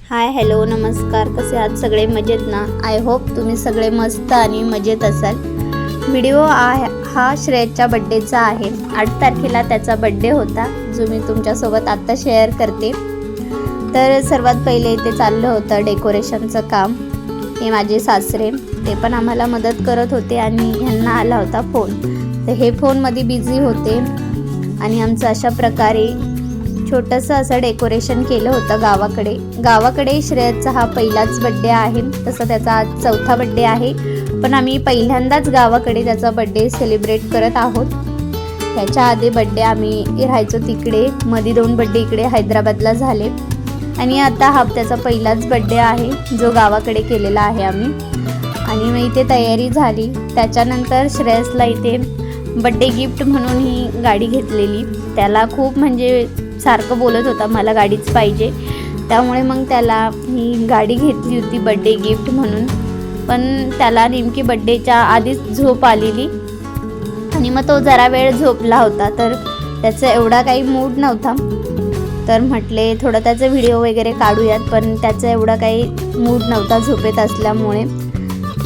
Hi hello नमस्कार, कसे आहात सगळे? मजेत ना? आय होप तुम्ही सगळे मस्त आणि मजेत असाल. व्हिडिओ हा श्रेयसच्या बड्डेचा आहे. 8 तारखेला त्याचा बड्डे होता, जो मी तुमच्यासोबत आत्ता शेअर करते. तर सर्वात पहिले इथे चाललं होतं डेकोरेशनचं काम. हे माझे सासरे, ते पण आम्हाला मदत करत होते आणि ह्यांना आला होता फोन. तर हे फोनमध्ये बिझी होते आणि आमचं अशा प्रकारे छोटंसं असं डेकोरेशन केलं होतं गावाकडे श्रेयसचा हा पहिलाच बड्डे आहे. तसं त्याचा आज 4था बड्डे आहे, पण आम्ही पहिल्यांदाच गावाकडे त्याचा बड्डे सेलिब्रेट करत आहोत. ह्याच्या आधी बड्डे आम्ही राहायचो तिकडे, मध्ये 2 बड्डे इकडे हैदराबादला झाले आणि आता हा त्याचा पहिलाच बड्डे आहे जो गावाकडे केलेला आहे आम्ही. आणि मग इथे तयारी झाली. त्याच्यानंतर श्रेयसला इथे बड्डे गिफ्ट म्हणून ही गाडी घेतलेली. त्याला खूप म्हणजे सारखं बोलत होता मला गाडीच पाहिजे, त्यामुळे मग त्याला ही गाडी घेतली होती बड्डे गिफ्ट म्हणून. पण त्याला नेमकी बड्डेच्या आधीच झोप आलेली आणि मग तो जरा वेळ झोपला होता, तर त्याचा एवढा काही मूड नव्हता. तर म्हटले थोडं त्याचा व्हिडिओ वगैरे काढूयात, पण त्याचा एवढा काही मूड नव्हता झोपेत असल्यामुळे.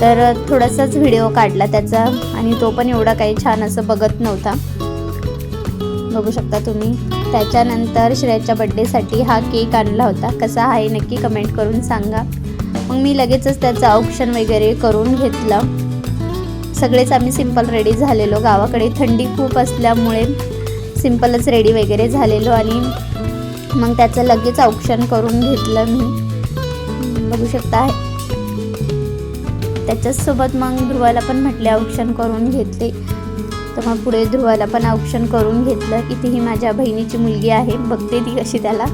तर थोडासाच व्हिडिओ काढला त्याचा आणि तो पण एवढा काही छान असं बघत नव्हता, बघू शकता तुम्ही. त्याच्यानंतर श्रेयसच्या बड्डेसाठी हा केक आणला होता. कसा आहे नक्की कमेंट करून सांगा. मग मी लगेचच त्याचं ऑप्शन वगैरे करून घेतलं. सगळेच आम्ही सिंपल रेडी झालेलो. गावाकडे थंडी खूप असल्यामुळे सिंपलच रेडी वगैरे झालेलो आणि मग त्याचं लगेच ऑप्शन करून घेतलं मी, बघू शकता. त्याच्यासोबत मग ध्रुवाला पण म्हटले ऑप्शन करून घेतले. तर मग पुढे ध्रुवाला पण ऑप्शन करून घेतलं. इथे ही माझ्या बहिणीची मुलगी आहे, बघते ती कशी त्याला.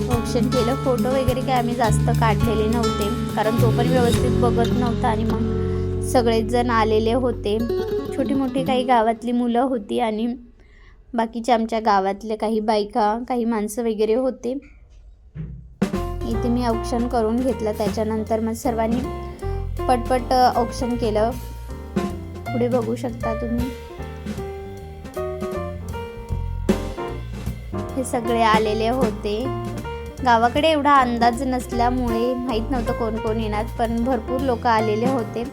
ऑप्शन केलं. फोटो वगैरे काय आम्ही जास्त काढलेले नव्हते, कारण तो पण व्यवस्थित बघत नव्हता आणि मग सगळेच जण आलेले होते. छोटी मोठी काही गावातली मुलं होती आणि बाकीचे आमच्या गावातले काही बायका, काही माणसं वगैरे होते. इथे मी ऑप्शन करून घेतलं. त्याच्यानंतर मग सर्वांनी पटपट ऑप्शन केलं. पुढे बघू शकता तुम्ही, हे सगळे आलेले होते. गावाकडे एवढा अंदाज नसल्यामुळे माहीत नव्हतं कोण कोण येणार, पण भरपूर लोक आलेले होते.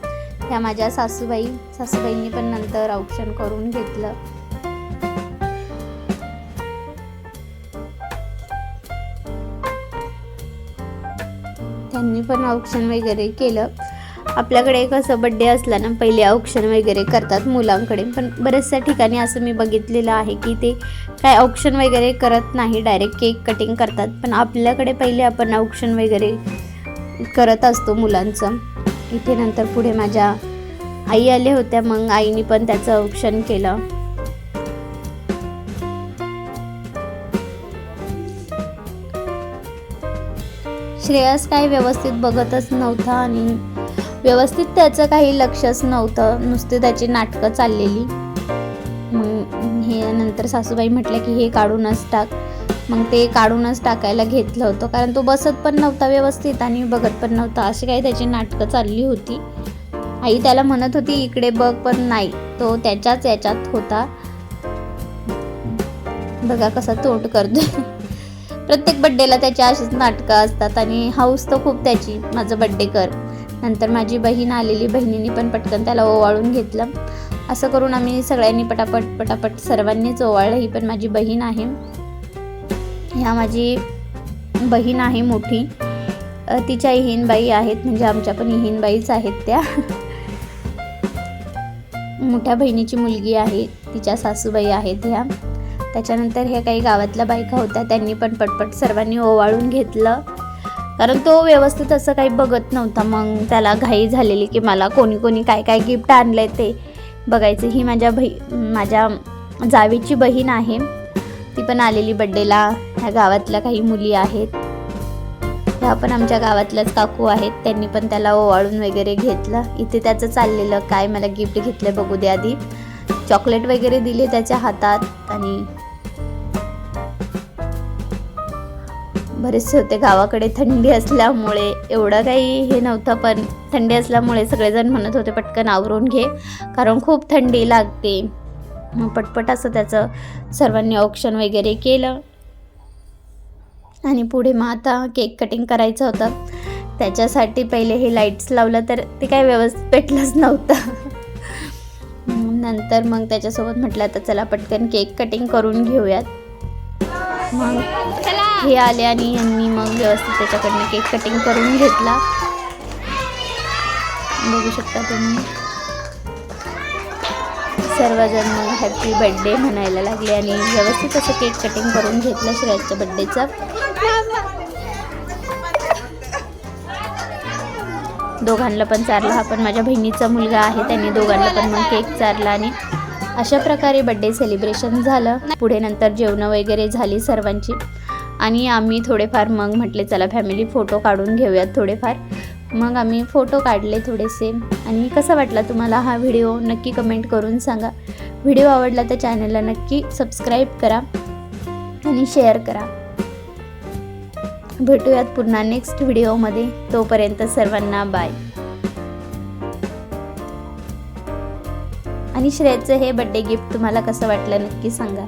ह्या माझ्या सासूबाईंनी पण नंतर ऑप्शन करून घेतलं. त्यांनी पण ऑप्शन वगैरे केलं. आपल्याकडे कसं बड्डे असला ना पहिले ऑप्शन वगैरे करतात मुलांकडे, पण बऱ्याचशा ठिकाणी असं मी बघितलेलं आहे की ते काय ऑप्शन वगैरे करत नाही, डायरेक्ट केक कटिंग करतात. पण आपल्याकडे पहिले आपण ऑप्शन वगैरे करत असतो मुलांचं. इथे नंतर पुढे माझ्या आई आल्या होत्या, मग आईने पण त्याचं ऑप्शन केलं. श्रेयस काय व्यवस्थित बघतच नव्हता आणि व्यवस्थित त्याचं काही लक्षच नव्हतं, नुसते त्याची नाटकं चाललेली. मग हे नंतर सासूबाई म्हटल्या की हे काढूनच टाक. मग ते काढूनच टाकायला घेतलं होतं, कारण तो बसत पण नव्हता व्यवस्थित आणि बघत पण नव्हता. अशी काही त्याची नाटकं चालली होती. आई त्याला म्हणत होती इकडे बघ, पण नाही, तो त्याच्याच याच्यात होता. बघा कसा तोंड करतो. प्रत्येक बड्डेला त्याची अशीच नाटकं असतात आणि हाऊस तर खूप त्याची, माझं बड्डे कर. नंतर माझी बहीण आलेली, बहिणीने पण पटकन त्याला ओवाळून घेतलं. असं करून आम्ही सगळ्यांनी पटापट सर्वांनीच ओवाळलं. ही पण माझी बहीण आहे. ह्या माझी बहीण आहे मोठी, तिच्या हिनबाई आहेत, म्हणजे आमच्या पण हिनबाईच आहेत त्या. मोठ्या बहिणीची मुलगी आहे, तिच्या सासूबाई आहेत ह्या. त्याच्यानंतर हे काही गावातल्या बायका होत्या, त्यांनी पण पटपट सर्वांनी ओवाळून घेतलं, कारण तो व्यवस्थित असं काही बघत नव्हता. मग त्याला घाई झालेली की मला कोणी कोणी काय काय गिफ्ट आणलंय ते बघायचं. ही माझ्या जावेची बहीण आहे, ती पण आलेली बड्डेला. ह्या गावातल्या काही मुली आहेत, ह्या पण आमच्या गावातल्याच काकू आहेत, त्यांनी पण त्याला ओवाळून वगैरे घेतलं. इथे त्याचं चाललेलं काय मला गिफ्ट घेतलंय बघू दे आधी. चॉकलेट वगैरे दिले त्याच्या हातात आणि बरेचसे होते. गावाकडे थंडी असल्यामुळे एवढं काही हे नव्हतं, पण थंडी असल्यामुळे सगळेजण म्हणत होते पटकन आवरून घे, कारण खूप थंडी लागते. मग पटपट असं त्याचं सर्वांनी ऑक्शन वगैरे केलं आणि पुढे मग आता केक कटिंग करायचं होतं. त्याच्यासाठी पहिले हे लाईट्स लावलं तर ते काय व्यवस्थित पेटलंच नव्हतं. नंतर मग त्याच्यासोबत म्हटलं आता चला पटकन केक कटिंग करून घेऊयात. मग हे आले आणि यांनी मग व्यवस्थित त्याच्याकडनं केक कटिंग करून घेतला. बघू शकता तुम्ही. सर्वजण मग हॅपी बर्थडे म्हणायला लागले आणि व्यवस्थित असं केक कटिंग करून घेतलं श्रेयाच्या बर्थडेचा. दोघांना पण चारला. हा पण माझ्या बहिणीचा मुलगा आहे, त्यांनी दोघांना पण मग केक चारला आणि अशा प्रकारे बर्थडे सेलिब्रेशन झालं. पुढे नंतर जेवणं वगैरे झाली सर्वांची आणि आम्ही थोडेफार मग म्हटले चला फॅमिली फोटो काढून घेऊयात थोडेफार. मग आम्ही फोटो काढले थोडेसे. आणि कसा वाटला तुम्हाला हा व्हिडिओ नक्की कमेंट करून सांगा. व्हिडिओ आवडला तर चॅनलला नक्की सबस्क्राईब करा आणि शेअर करा. भेटूयात पुन्हा नेक्स्ट व्हिडिओमध्ये. तोपर्यंत सर्वांना बाय. आणि श्रेयाचं हे बर्थडे गिफ्ट तुम्हाला कसं वाटलं नक्की सांगा.